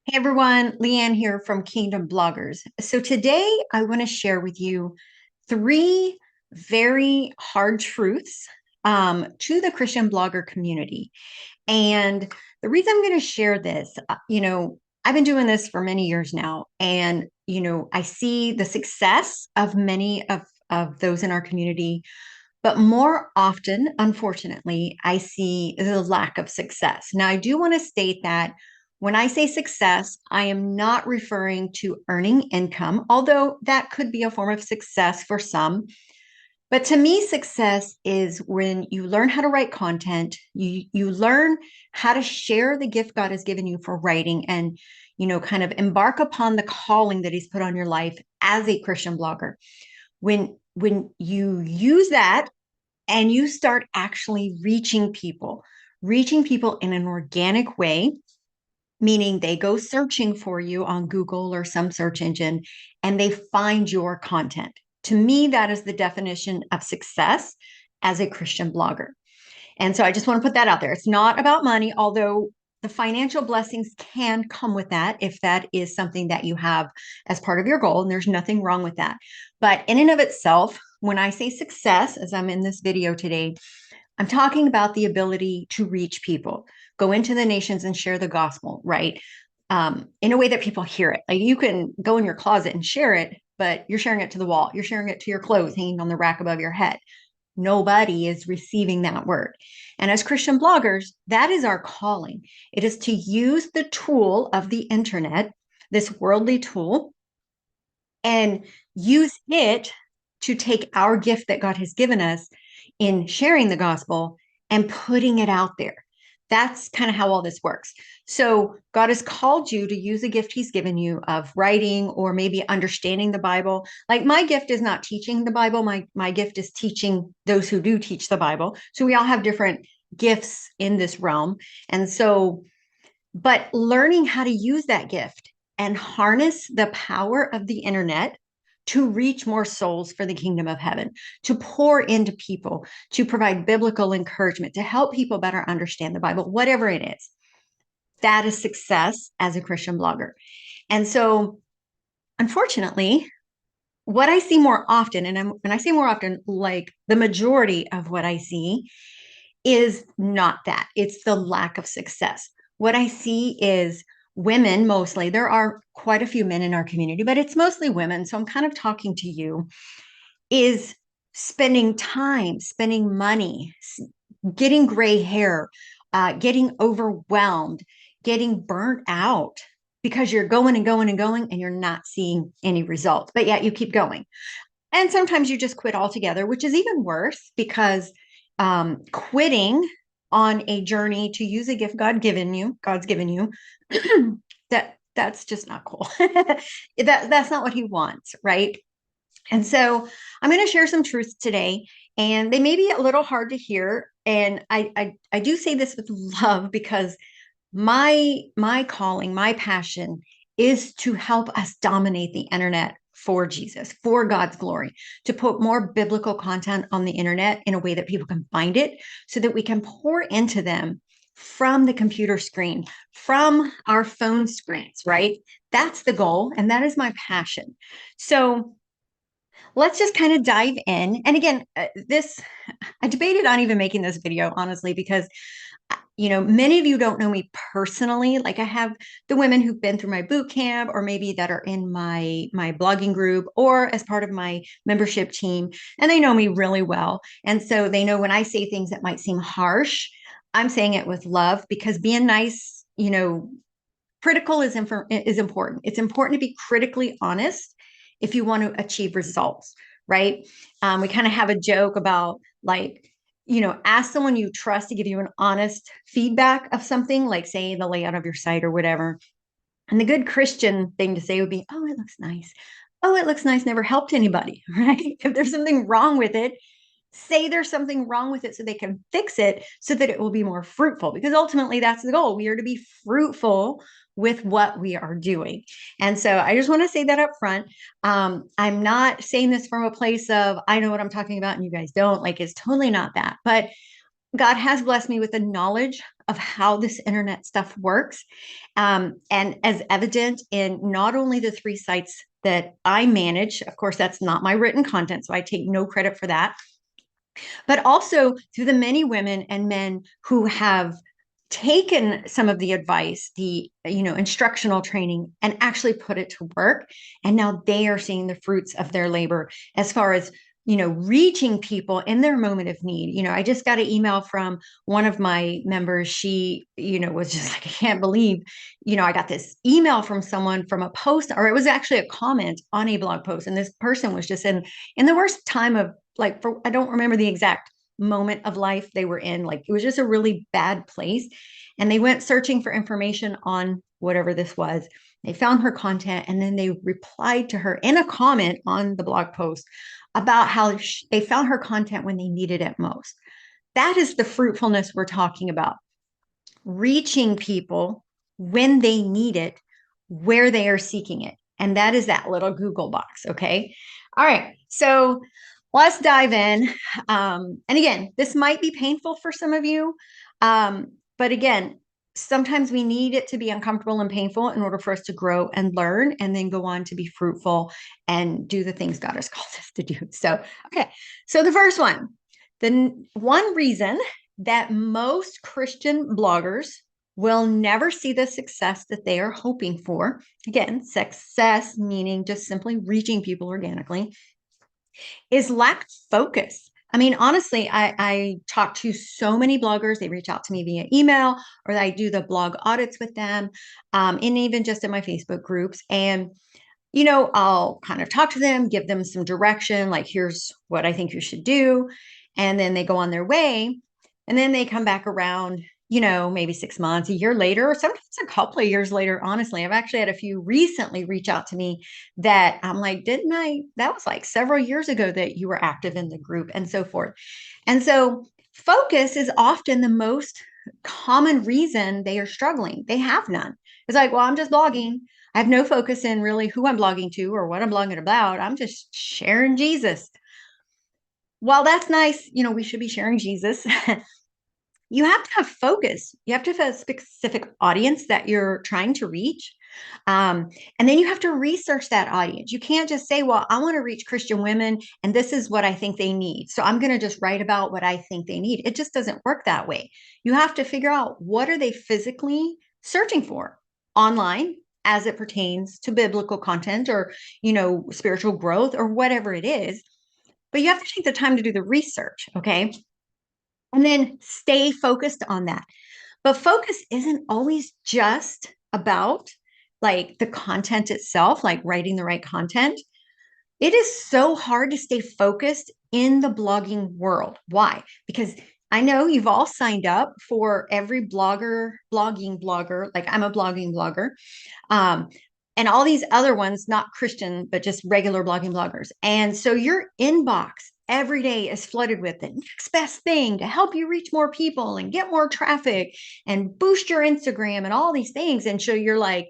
Hey everyone, Leanne here from Kingdom Bloggers. So today I want to share with you three very hard truths to the Christian blogger community. And the reason I'm going to share this, I've been doing this for many years now, and I see the success of many of those in our community, but more often, unfortunately, I see the lack of success. Now, I do want to state that when I say success, I am not referring to earning income, although that could be a form of success for some. But to me, success is when you learn how to write content, you learn how to share the gift God has given you for writing and kind of embark upon the calling that he's put on your life as a Christian blogger. When you use that and you start actually reaching people in an organic way, meaning they go searching for you on Google or some search engine and they find your content. To me, that is the definition of success as a Christian blogger. And so I just want to put that out there. It's not about money, although the financial blessings can come with that if that is something that you have as part of your goal. And there's nothing wrong with that. But in and of itself, when I say success, as I'm in this video today, I'm talking about the ability to reach people, go into the nations and share the gospel, right? In a way that people hear it. Like you can go in your closet and share it, but you're sharing it to the wall. You're sharing it to your clothes hanging on the rack above your head. Nobody is receiving that word. And as Christian bloggers, that is our calling. It is to use the tool of the internet, this worldly tool, and use it to take our gift that God has given us in sharing the gospel and putting it out there. That's kind of how all this works. So, God has called you to use a gift He's given you of writing or maybe understanding the Bible. Like my gift is not teaching the Bible. My gift is teaching those who do teach the Bible. So we all have different gifts in this realm. And so, but learning how to use that gift and harness the power of the internet to reach more souls for the kingdom of heaven, to pour into people, to provide biblical encouragement, to help people better understand the Bible, whatever it is. That is success as a Christian blogger. And so, unfortunately, what I see more often, and when I say more often, like the majority of what I see is not that. It's the lack of success. What I see is women mostly. There are quite a few men in our community, but it's mostly women. So I'm kind of talking to you, is spending time, spending money, getting gray hair, getting overwhelmed, getting burnt out because you're going and going and going and you're not seeing any results, but yet you keep going. And sometimes you just quit altogether, which is even worse because quitting on a journey to use a gift God's given you, that's just not cool. That's not what He wants, right? And so I'm going to share some truths today, and they may be a little hard to hear. And I do say this with love because my calling, my passion is to help us dominate the internet for Jesus, for God's glory, to put more biblical content on the internet in a way that people can find it so that we can pour into them from the computer screen, from our phone screens, right? That's the goal. And that is my passion. So let's just kind of dive in. And again, I debated on even making this video, honestly, because many of you don't know me personally. Like I have the women who've been through my boot camp or maybe that are in my blogging group or as part of my membership team, and they know me really well. And so they know when I say things that might seem harsh, I'm saying it with love because being nice, critical is important. It's important to be critically honest if you want to achieve results, right? We kind of have a joke about like, ask someone you trust to give you an honest feedback of something, like say the layout of your site or whatever. And the good Christian thing to say would be, oh, it looks nice. Oh, it looks nice, never helped anybody, right? If there's something wrong with it, say there's something wrong with it so they can fix it so that it will be more fruitful, because ultimately that's the goal. We are to be fruitful with what we are doing. And so I just want to say that up front. I'm not saying this from a place of I know what I'm talking about and you guys don't. Like, it's totally not that. But God has blessed me with the knowledge of how this internet stuff works. And as evident in not only the 3 sites that I manage, of course, that's not my written content, so I take no credit for that, but also through the many women and men who have taken some of the advice, the instructional training, and actually put it to work. And now they are seeing the fruits of their labor as far as reaching people in their moment of need. I just got an email from one of my members. She was just like, I can't believe I got this email from someone from a post, or it was actually a comment on a blog post, and this person was just in the worst time of, like, I don't remember the exact moment of life they were in. Like, it was just a really bad place. And they went searching for information on whatever this was. They found her content, and then they replied to her in a comment on the blog post about how they found her content when they needed it most. That is the fruitfulness we're talking about. Reaching people when they need it, where they are seeking it. And that is that little Google box. Okay. All right. So let's dive in. And again, this might be painful for some of you. But again, sometimes we need it to be uncomfortable and painful in order for us to grow and learn, and then go on to be fruitful and do the things God has called us to do. So, okay. So the first one, the one reason that most Christian bloggers will never see the success that they are hoping for. Again, success meaning just simply reaching people organically, is lack focus. I mean, honestly, I talk to so many bloggers. They reach out to me via email, or I do the blog audits with them, and even just in my Facebook groups. And I'll kind of talk to them, give them some direction, like, here's what I think you should do. And then they go on their way. And then they come back around, maybe 6 months, a year later, or sometimes a couple of years later. Honestly, I've actually had a few recently reach out to me that I'm like, that was like several years ago that you were active in the group, and so forth. And so focus is often the most common reason they are struggling. They have none. It's like, well, I'm just blogging. I have no focus in really who I'm blogging to or what I'm blogging about. I'm just sharing Jesus. While that's nice, we should be sharing Jesus. You have to have focus. You have to have a specific audience that you're trying to reach. And then you have to research that audience. You can't just say, well, I want to reach Christian women, and this is what I think they need, so I'm going to just write about what I think they need. It just doesn't work that way. You have to figure out, what are they physically searching for online as it pertains to biblical content, or, spiritual growth, or whatever it is. But you have to take the time to do the research. Okay. And then stay focused on that. But focus isn't always just about, like, the content itself, like writing the right content. It is so hard to stay focused in the blogging world. Why? Because I know you've all signed up for every blogging blogger, like I'm a blogging blogger, um, and all these other ones, not Christian, but just regular blogging bloggers. And so your inbox every day is flooded with the next best thing to help you reach more people and get more traffic and boost your Instagram and all these things. And so you're like,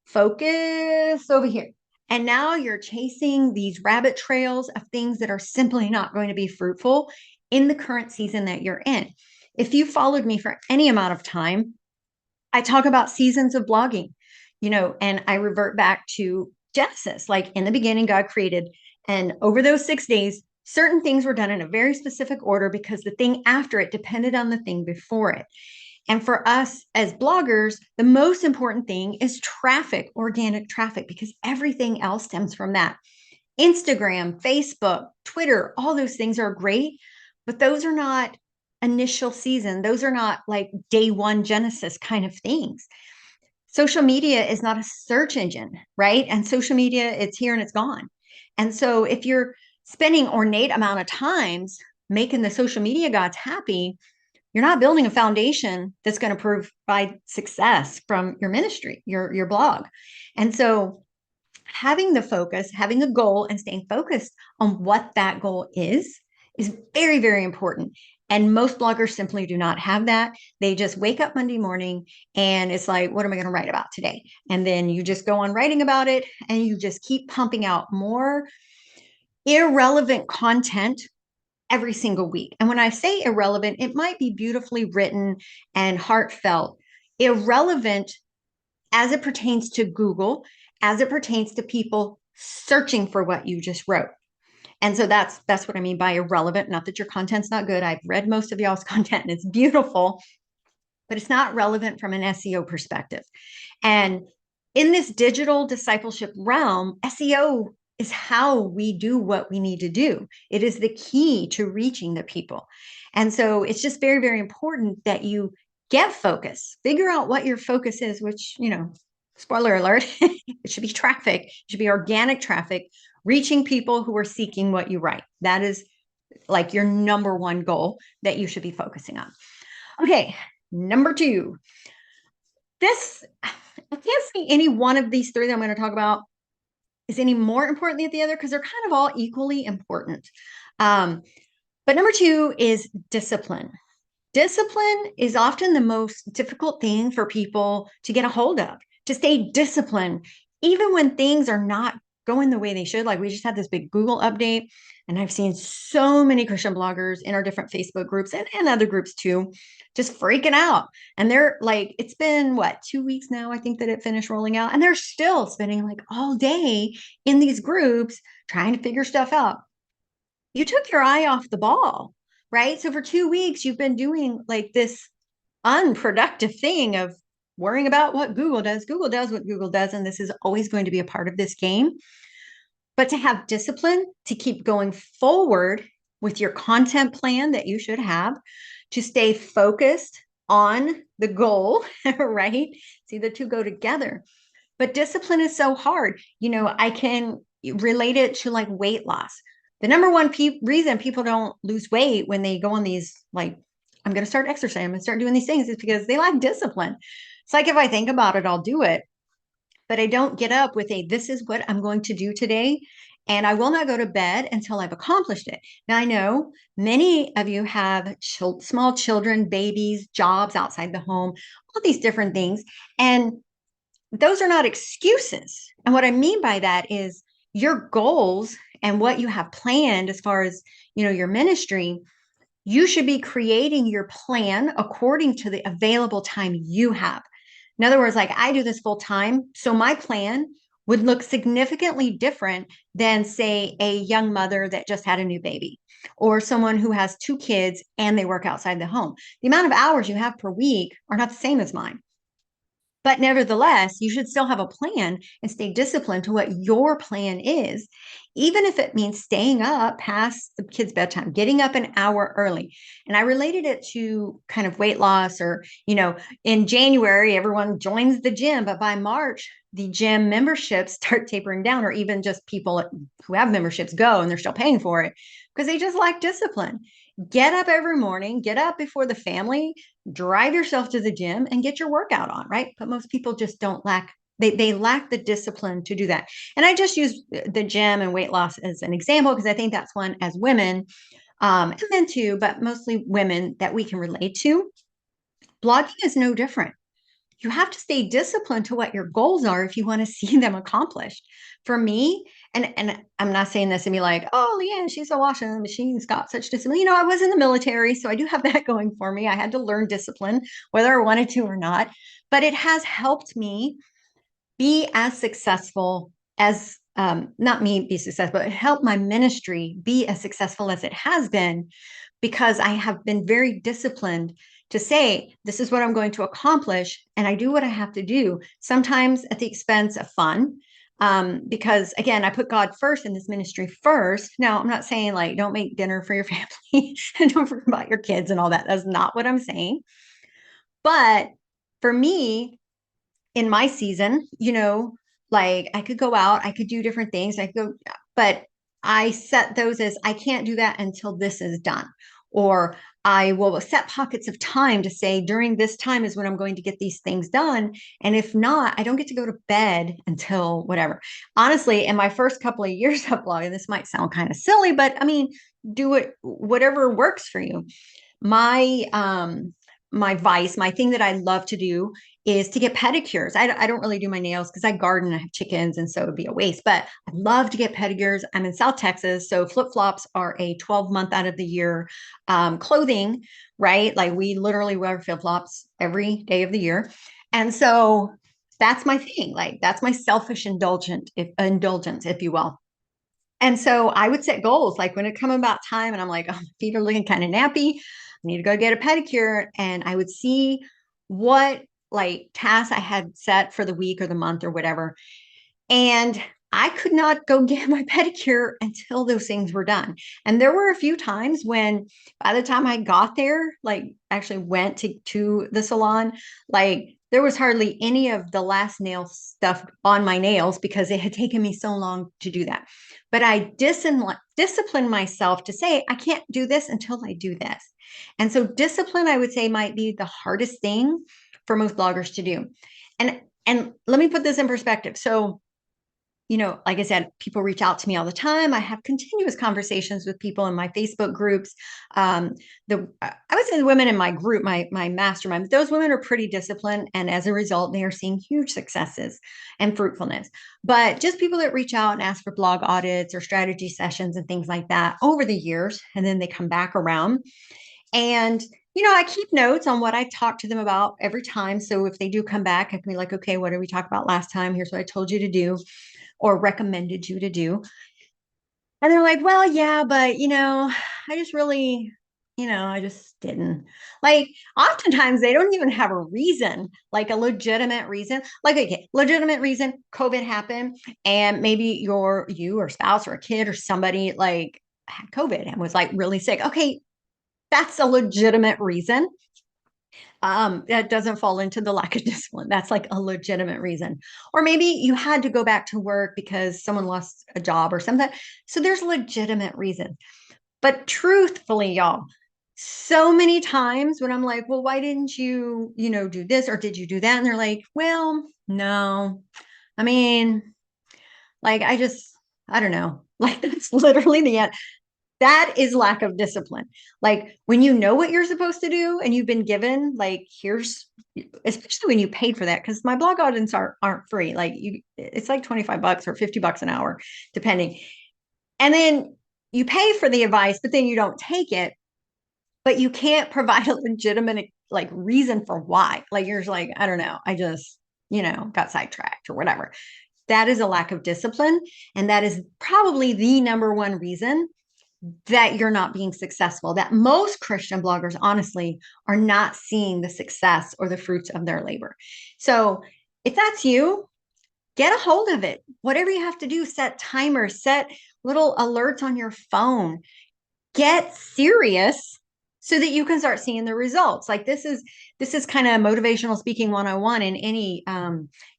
focus over here. And now you're chasing these rabbit trails of things that are simply not going to be fruitful in the current season that you're in. If you followed me for any amount of time, I talk about seasons of blogging, and I revert back to Genesis. Like, in the beginning, God created, and over those 6 days, certain things were done in a very specific order because the thing after it depended on the thing before it. And for us as bloggers, the most important thing is traffic, organic traffic, because everything else stems from that. Instagram, Facebook, Twitter, all those things are great, but those are not initial season. Those are not like day one Genesis kind of things. Social media is not a search engine, right? And social media, it's here and it's gone. And so if you're spending ornate amount of times making the social media gods happy, you're not building a foundation that's going to provide success from your ministry, your blog. And so having the focus, having a goal, and staying focused on what that goal is very, very important. And most bloggers simply do not have that. They just wake up Monday morning and it's like, what am I going to write about today? And then you just go on writing about it, and you just keep pumping out more irrelevant content every single week. And when I say irrelevant, it might be beautifully written and heartfelt. Irrelevant as it pertains to Google, as it pertains to people searching for what you just wrote. And so that's what I mean by irrelevant. Not that your content's not good. I've read most of y'all's content and it's beautiful, but it's not relevant from an SEO perspective. And in this digital discipleship realm, SEO is how we do what we need to do. It is the key to reaching the people. And so it's just very, very important that you get focus, figure out what your focus is, which, spoiler alert, it should be traffic, it should be organic traffic, reaching people who are seeking what you write. That is like your number one goal that you should be focusing on. Okay, number two, I can't see any one of these three that I'm going to talk about is any more important than the other because they're kind of all equally important. But number two is discipline. Discipline is often the most difficult thing for people to get a hold of, to stay disciplined, even when things are not going the way they should. Like we just had this big Google update, and I've seen so many Christian bloggers in our different Facebook groups and other groups too, just freaking out. And they're like, it's been what, 2 weeks now, I think that it finished rolling out, and they're still spending like all day in these groups trying to figure stuff out. You took your eye off the ball, right? So for 2 weeks, you've been doing like this unproductive thing of worrying about what Google does. Google does what Google does, and this is always going to be a part of this game. But to have discipline, to keep going forward with your content plan that you should have, to stay focused on the goal, right? See, the two go together. But discipline is so hard. I can relate it to like weight loss. The number one reason people don't lose weight when they go on these, like, I'm going to start exercising, I'm going to start doing these things, is because they lack discipline. It's like if I think about it, I'll do it, but I don't get up with this is what I'm going to do today. And I will not go to bed until I've accomplished it. Now, I know many of you have small children, babies, jobs outside the home, all these different things. And those are not excuses. And what I mean by that is your goals and what you have planned as far as, your ministry, you should be creating your plan according to the available time you have. In other words, like I do this full time, so my plan would look significantly different than, say, a young mother that just had a new baby or someone who has two kids and they work outside the home. The amount of hours you have per week are not the same as mine. But nevertheless, you should still have a plan and stay disciplined to what your plan is, even if it means staying up past the kids' bedtime, getting up an hour early. And I related it to kind of weight loss, or, in January, everyone joins the gym, but by March, the gym memberships start tapering down, or even just people who have memberships go and they're still paying for it because they just lack discipline. Get up every morning, get up before the family, drive yourself to the gym and get your workout on, right? But most people just don't they lack the discipline to do that. And I just use the gym and weight loss as an example because I think that's one as women, and men too, but mostly women, that we can relate to. Blogging is no different. You have to stay disciplined to what your goals are if you want to see them accomplished. For me, and I'm not saying this and be like, oh, Leanne, she's so awesome. She's got such discipline. I was in the military, so I do have that going for me. I had to learn discipline, whether I wanted to or not. But it has helped me be as successful as, not me be successful, but it helped my ministry be as successful as it has been, because I have been very disciplined to say, this is what I'm going to accomplish. And I do what I have to do, sometimes at the expense of fun. Because again, I put God first in this ministry first. Now, I'm not saying like, don't make dinner for your family and don't forget about your kids and all that. That's not what I'm saying. But for me, in my season, like I could go out, I could do different things. I could go, but I set those as I can't do that until this is done. Or I will set pockets of time to say during this time is when I'm going to get these things done. And if not, I don't get to go to bed until whatever. Honestly, in my first couple of years of blogging, this might sound kind of silly, but I mean, do it, whatever works for you. My my vice, my thing that I love to do is to get pedicures. I don't really do my nails because I garden, I have chickens, and so it'd be a waste, but I love to get pedicures. I'm in South Texas, so flip-flops are a 12-month out of the year clothing, right? Like we literally wear flip-flops every day of the year. And so that's my thing. Like that's my selfish indulgence, if you will. And so I would set goals like when it come about time and I'm like, oh, my feet are looking kind of nappy. I need to go get a pedicure. And I would see what like tasks I had set for the week or the month or whatever. And I could not go get my pedicure until those things were done. And there were a few times when by the time I got there, like actually went to the salon, like there was hardly any of the last nail stuff on my nails because it had taken me so long to do that. But I disciplined myself to say, I can't do this until I do this. And so discipline, I would say, might be the hardest thing for most bloggers to do. And let me put this in perspective. So like I said, people reach out to me all the time. I have continuous conversations with people in my Facebook groups. I would say the women in my group, my mastermind, those women are pretty disciplined, and as a result, they are seeing huge successes and fruitfulness. But just people that reach out and ask for blog audits or strategy sessions and things like that over the years, and then they come back around. And I keep notes on what I talk to them about every time. So if they do come back, I can be like, okay, what did we talk about last time? Here's what I told you to do or recommended you to do. And they're like, well, yeah, but I just really, I just didn't. Like, oftentimes they don't even have a reason, like a legitimate reason. Like, okay, legitimate reason, COVID happened, and maybe you or spouse or a kid or somebody like had COVID and was like really sick. Okay, that's a legitimate reason. That doesn't fall into the lack of discipline. That's like a legitimate reason. Or maybe you had to go back to work because someone lost a job or something. So there's legitimate reason. But truthfully, y'all, so many times when I'm like, well, why didn't you, do this or did you do that? And they're like, well, no. I mean, like, I don't know. Like, that's literally the end. That is lack of discipline. Like when you know what you're supposed to do and you've been given, like, especially when you paid for that, because my blog audits aren't free. Like it's like $25 or $50 an hour, depending. And then you pay for the advice, but then you don't take it, but you can't provide a legitimate like reason for why. Like you're just like, I don't know, I just, got sidetracked or whatever. That is a lack of discipline. And that is probably the number one reason that you're not being successful, that most Christian bloggers, honestly, are not seeing the success or the fruits of their labor. So if that's you, get a hold of it. Whatever you have to do, set timers, set little alerts on your phone, get serious so that you can start seeing the results. Like this is kind of motivational speaking 101 in any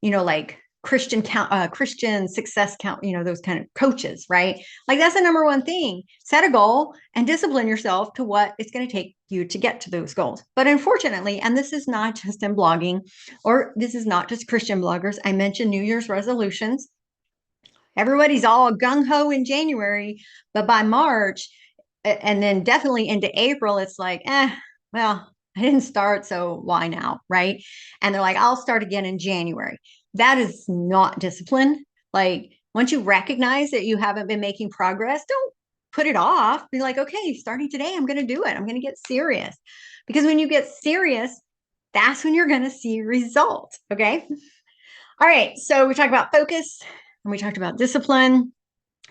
like Christian success count, those kind of coaches, right? Like that's the number one thing. Set a goal and discipline yourself to what it's going to take you to get to those goals. But unfortunately, and this is not just in blogging, or this is not just Christian bloggers, I mentioned New Year's resolutions. Everybody's all gung-ho in January, but by March, and then definitely into April, it's like, well, I didn't start, so why now, right? And they're like, I'll start again in January. That is not discipline. Like once you recognize that you haven't been making progress, don't put it off. Be like, okay, starting today, I'm going to do it. I'm going to get serious. Because when you get serious, that's when you're going to see results. Okay. All right. So we talked about focus and we talked about discipline.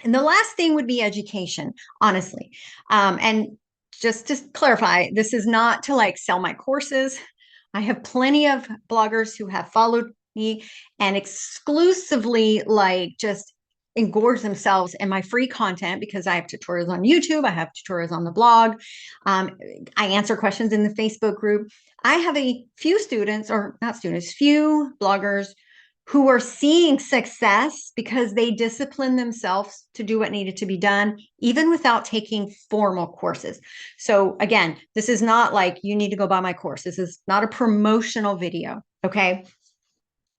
And the last thing would be education, honestly. And just to clarify, this is not to like sell my courses. I have plenty of bloggers who have followed me and exclusively like just engorge themselves in my free content because I have tutorials on YouTube. I have tutorials on the blog. I answer questions in the Facebook group. I have a few students, or not students, few bloggers who are seeing success because they disciplined themselves to do what needed to be done, even without taking formal courses. So again, this is not like you need to go buy my course. This is not a promotional video, okay?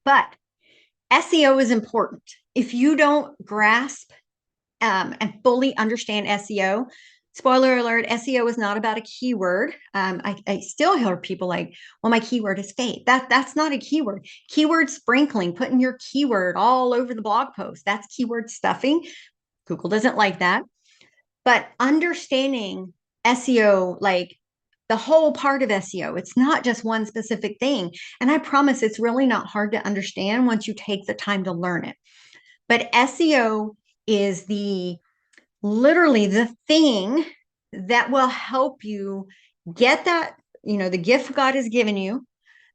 But SEO is important. If you don't grasp and fully understand SEO, Spoiler alert, SEO is not about a keyword. I still hear people like, well, my keyword is faith. That's not a keyword. Keyword sprinkling, putting your keyword all over the blog post. That's keyword stuffing. Google doesn't like that. But understanding SEO, like the whole part of SEO, it's not just one specific thing. And I promise it's really not hard to understand once you take the time to learn it. But SEO is literally the thing that will help you get that, the gift God has given you,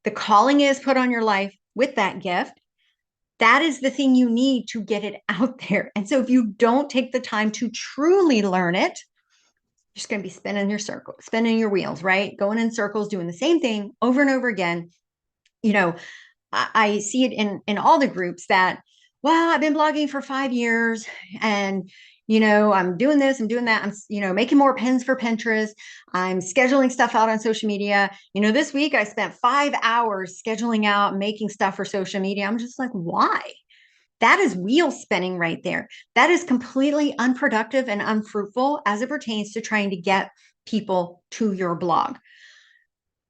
the calling is put on your life with that gift. That is the thing you need to get it out there. And so if you don't take the time to truly learn it, you're just going to be spinning your circle, spinning your wheels, right? Going in circles, doing the same thing over and over again. You know, I see it in all the groups that, well, I've been blogging for 5 years and I'm doing this, I'm doing that. I'm, making more pins for Pinterest. I'm scheduling stuff out on social media. This week I spent 5 hours scheduling out, making stuff for social media. I'm just like, why? That is wheel spinning right there. That is completely unproductive and unfruitful as it pertains to trying to get people to your blog.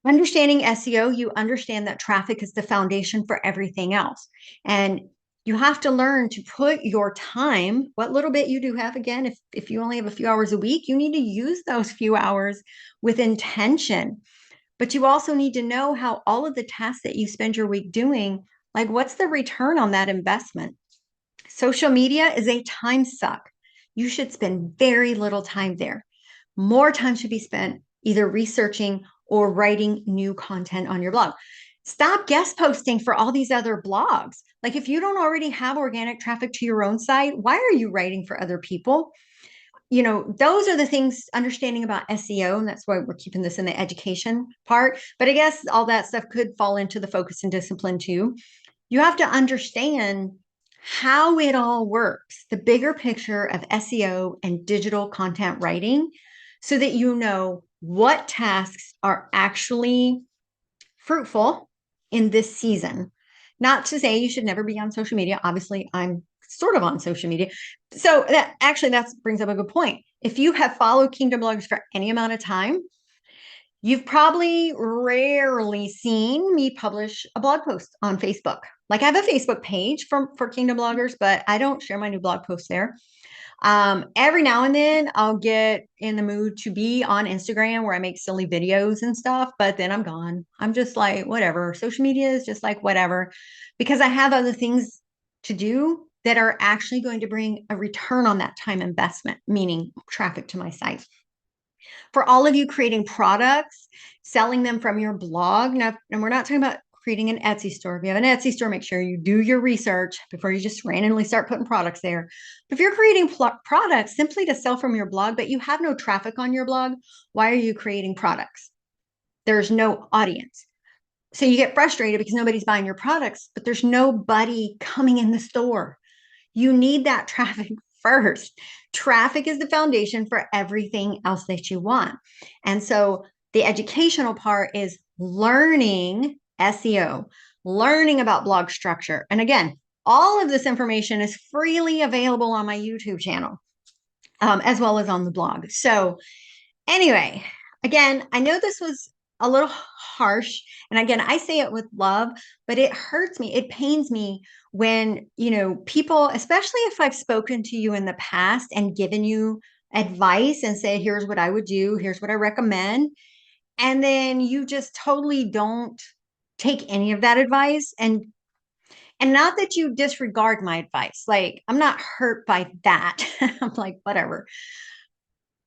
Understanding SEO, you understand that traffic is the foundation for everything else. And you have to learn to put your time, what little bit you do have, again, if you only have a few hours a week, you need to use those few hours with intention. But you also need to know how all of the tasks that you spend your week doing, like what's the return on that investment? Social media is a time suck. You should spend very little time there. More time should be spent either researching or writing new content on your blog. Stop guest posting for all these other blogs. Like if you don't already have organic traffic to your own site, why are you writing for other people? Those are the things, understanding about SEO, and that's why we're keeping this in the education part. But I guess all that stuff could fall into the focus and discipline too. You have to understand how it all works, the bigger picture of SEO and digital content writing, so that you know what tasks are actually fruitful in this season. Not to say you should never be on social media. Obviously, I'm sort of on social media. So that brings up a good point. If you have followed Kingdom Bloggers for any amount of time, you've probably rarely seen me publish a blog post on Facebook. Like I have a Facebook page for Kingdom Bloggers, but I don't share my new blog posts there. Every now and then I'll get in the mood to be on Instagram where I make silly videos and stuff, but then I'm gone. I'm just like, whatever. Social media is just like whatever, because I have other things to do that are actually going to bring a return on that time investment, meaning traffic to my site. For all of you creating products, selling them from your blog. Now, and we're not talking about creating an Etsy store. If you have an Etsy store, make sure you do your research before you just randomly start putting products there. But if you're creating products simply to sell from your blog, but you have no traffic on your blog, why are you creating products? There's no audience. So you get frustrated because nobody's buying your products, but there's nobody coming in the store. You need that traffic first. Traffic is the foundation for everything else that you want. And so the educational part is learning SEO, learning about blog structure. And again, all of this information is freely available on my YouTube channel, as well as on the blog. So anyway, again, I know this was a little harsh. And again, I say it with love, but it hurts me. It pains me when, people, especially if I've spoken to you in the past and given you advice and said, here's what I would do, here's what I recommend. And then you just totally don't take any of that advice. And not that you disregard my advice. Like, I'm not hurt by that. I'm like, whatever.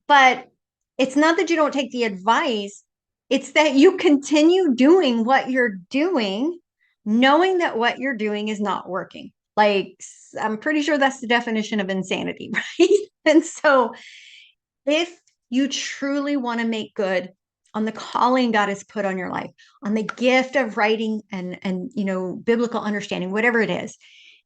But it's not that you don't take the advice, it's that you continue doing what you're doing, knowing that what you're doing is not working. Like, I'm pretty sure that's the definition of insanity, right? And so, if you truly want to make good on the calling God has put on your life, on the gift of writing and biblical understanding, whatever it is,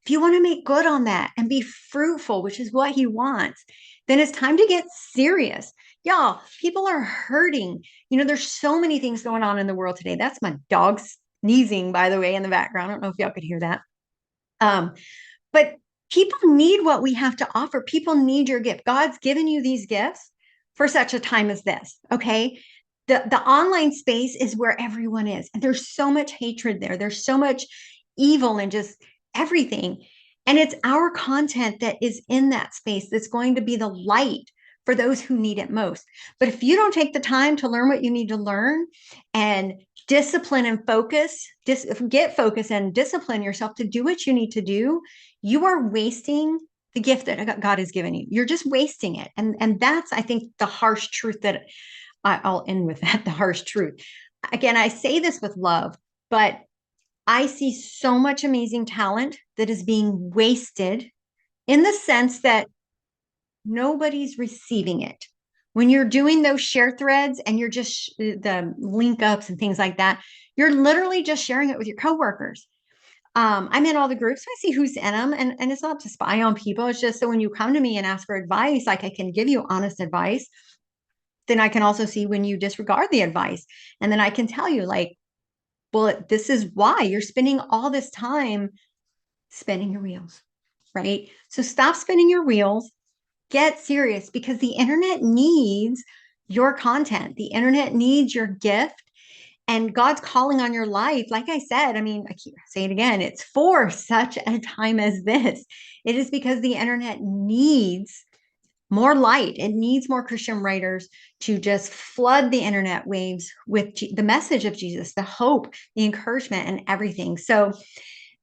if you want to make good on that and be fruitful, which is what he wants, then it's time to get serious. Y'all, people are hurting. There's so many things going on in the world today. That's my dog sneezing, by the way, in the background. I don't know if y'all could hear that. But people need what we have to offer. People need your gift. God's given you these gifts for such a time as this. Okay. The online space is where everyone is. And there's so much hatred there. There's so much evil and just everything. And it's our content that is in that space that's going to be the light for those who need it most. But if you don't take the time to learn what you need to learn and discipline and focus, get focus and discipline yourself to do what you need to do, you are wasting the gift that God has given you. You're just wasting it. And that's, I think, the harsh truth that I'll end with that, the harsh truth. Again, I say this with love, but I see so much amazing talent that is being wasted in the sense that nobody's receiving it. When you're doing those share threads and you're just the link ups and things like that, you're literally just sharing it with your coworkers. I'm in all the groups. I see who's in them, and it's not to spy on people. It's just so when you come to me and ask for advice, like I can give you honest advice, then I can also see when you disregard the advice. And then I can tell you, like, well, this is why you're spending all this time spinning your wheels, right? So stop spinning your wheels, get serious because the internet needs your content. The internet needs your gift. And God's calling on your life. Like I said, I mean, I keep saying it again, it's for such a time as this. It is because the internet needs more light. It needs more Christian writers to just flood the internet waves with the message of Jesus, the hope, the encouragement, and everything. So,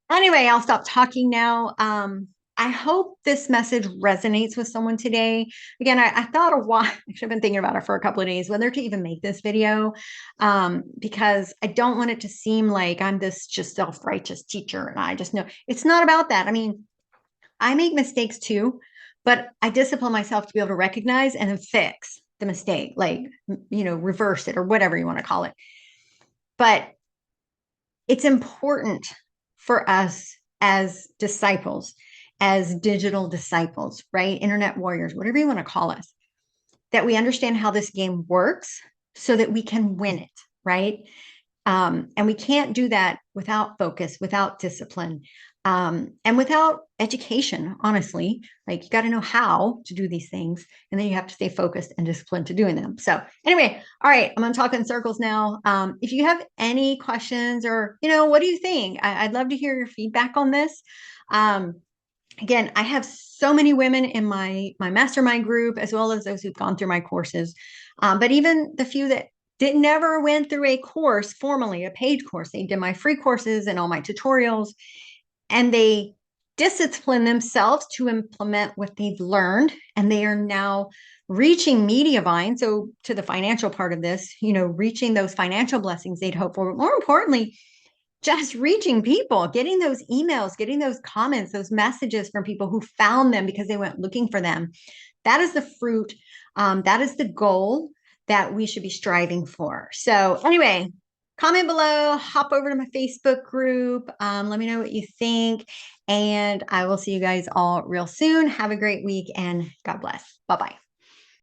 anyway, I'll stop talking now. I hope this message resonates with someone today. Again, I thought a while, I've been thinking about it for a couple of days, whether to even make this video, because I don't want it to seem like I'm this just self-righteous teacher and I just know it's not about that. I mean, I make mistakes too, but I discipline myself to be able to recognize and then fix the mistake, like, reverse it or whatever you want to call it. But it's important for us as disciples, as digital disciples, right? Internet warriors, whatever you want to call us, that we understand how this game works so that we can win it, right? And we can't do that without focus, without discipline, and without education, honestly. Like you got to know how to do these things, and then you have to stay focused and disciplined to doing them. So anyway, all right, I'm going to talk in circles now. If you have any questions or, what do you think? I'd love to hear your feedback on this. Again, I have so many women in my mastermind group, as well as those who've gone through my courses. But even the few that never went through a course formally, a paid course, they did my free courses and all my tutorials, and they discipline themselves to implement what they've learned. And they are now reaching Mediavine. So to the financial part of this, reaching those financial blessings they'd hope for, but more importantly, just reaching people, getting those emails, getting those comments, those messages from people who found them because they went looking for them. That is the fruit. That is the goal that we should be striving for. So anyway, comment below, hop over to my Facebook group. Let me know what you think. And I will see you guys all real soon. Have a great week and God bless. Bye-bye.